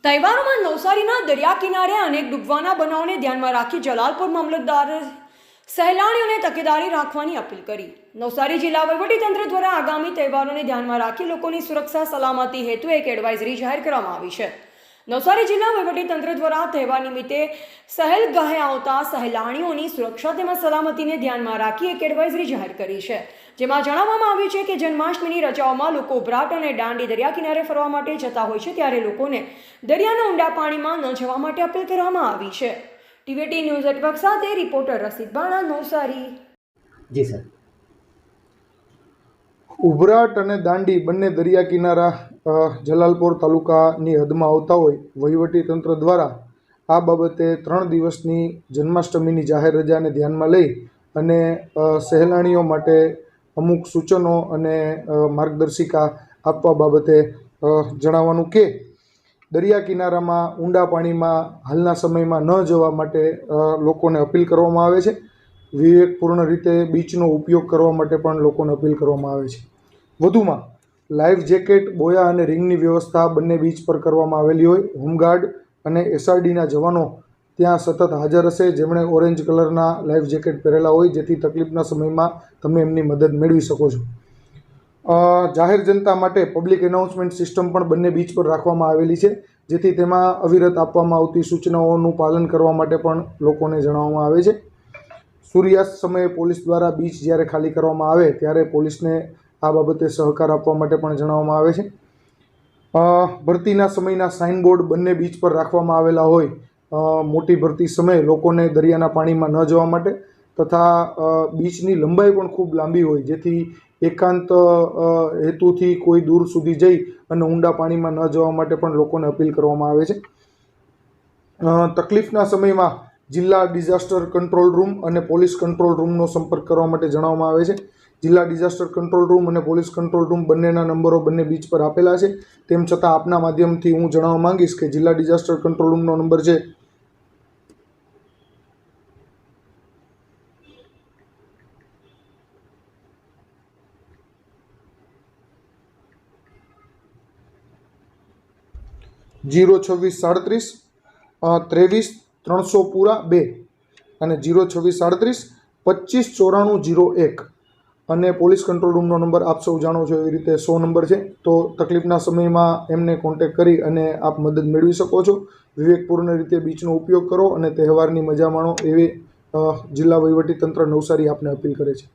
તહેવારોમાં નવસારીના દરિયા કિનારે અનેક ડૂબવાના બનાવોને ધ્યાનમાં રાખી જલાલપુર મામલતદારે સહેલાણીઓને તકેદારી રાખવાની અપીલ કરી। નવસારી જિલ્લા વહીવટીતંત્ર દ્વારા આગામી તહેવારોને ધ્યાનમાં રાખી લોકોની સુરક્ષા સલામતી હેતુ એક એડવાઇઝરી જાહેર કરવામાં આવી છે। નવસારી જિલ્લા વહીવટીતંત્ર દ્વારા તહેવાર નિમિત્તે સહેલગાહે આવતા સહેલાણીઓની સુરક્ષા તેમજ સલામતીને ધ્યાનમાં રાખી એક એડવાઇઝરી જાહેર કરી છે, જેમાં જણાવવામાં આવ્યું છે કે જન્માષ્ટમીની રજાઓમાં લોકો ઉભરાટ અને દાંડી દરિયા કિનારે ફરવા માટે જતા હોય છે, ત્યારે લોકોને દરિયાના ઊંડા પાણીમાં ન જવા માટે અપીલ કરવામાં આવી છે। ટીવીટી ન્યૂઝ નેટવર્ક સાથે રિપોર્ટર રસીદ બાણા, નવસારી। જી સર। ઉભરાટ અને દાંડી બંને દરિયા કિનારા જલાલપોર તાલુકાની હદમાં આવતા હોય વહીવટીતંત્ર દ્વારા આ બાબતે 3 દિવસની જન્માષ્ટમીની જાહેર રજાને ધ્યાનમાં લઈ અને સહેલાણીઓ માટે અમુક સૂચનો અને માર્ગદર્શિકા આપવા બાબતે જણાવવાનું કે દરિયા કિનારામાં ઊંડા પાણીમાં હાલના સમયમાં ન જવા માટે લોકોને અપીલ કરવામાં આવે છે। વિવેકપૂર્ણ રીતે બીચનો ઉપયોગ કરવા માટે પણ લોકોને અપીલ કરવામાં આવે છે। વધુમાં લાઈફ જેકેટ, બોયા અને રિંગની વ્યવસ્થા બંને બીચ પર કરવામાં આવેલી હોય। હોમગાર્ડ અને એસઆરડીના જવાનો ત્યાં સતત હાજર હશે, જેમણે ઓરેન્જ કલરના લાઈફ જેકેટ પહેરેલા હોય, જેથી તકલીફના સમયમાં તમે એમની મદદ મેળવી શકો છો। જાહેર જનતા માટે પબ્લિક એનાઉન્સમેન્ટ સિસ્ટમ પણ બંને બીચ પર રાખવામાં આવેલી છે, જેથી તેમાં અવિરત આપવામાં આવતી સૂચનાઓનું પાલન કરવા માટે પણ લોકોને જણાવવામાં આવે છે। સૂર્યાસ્ત સમયે પોલીસ દ્વારા બીચ જ્યારે ખાલી કરવામાં આવે ત્યારે પોલીસને આ બાબતે સહકાર આપવા માટે પણ જણાવવામાં આવે છે। ભરતીના સમયના સાઇનબોર્ડ બંને બીચ પર રાખવામાં આવેલા હોય, મોટી ભરતી સમયે લોકોને દરિયાના પાણીમાં ન જવા માટે, તથા બીચની લંબાઈ પણ ખૂબ લાંબી હોય, જેથી એકાંત હેતુથી કોઈ દૂર સુધી જઈ અને ઊંડા પાણીમાં ન જવા માટે પણ લોકોને અપીલ કરવામાં આવે છે। તકલીફના સમયમાં જિલ્લા ડિઝાસ્ટર કંટ્રોલ રૂમ અને પોલીસ કંટ્રોલ રૂમનો સંપર્ક કરવા માટે જણાવવામાં આવે છે। જિલ્લા ડિઝાસ્ટર કંટ્રોલ રૂમ અને પોલીસ કંટ્રોલ રૂમ બંનેના નંબરો બંને બીચ પર આપેલા છે। તેમ છતાં આપના માધ્યમથી હું જણાવવા માંગીશ કે જિલ્લા ડિઝાસ્ટર કંટ્રોલ રૂમનો નંબર છે 02637 23 300 પૂરા 2 અને 02637 25 94 01 અને પોલીસ કંટ્રોલ રૂમનો નંબર આપ સૌ જાણો છો એવી રીતે 100 નંબર છે। તો તકલીફના સમયમાં એમને કોન્ટેક્ટ કરી અને આપ મદદ મેળવી શકો છો। વિવેકપૂર્ણ રીતે બીચનો ઉપયોગ કરો અને તહેવારની મજા માણો એવી જિલ્લા વહીવટીતંત્ર નવસારી આપને અપીલ કરે છે।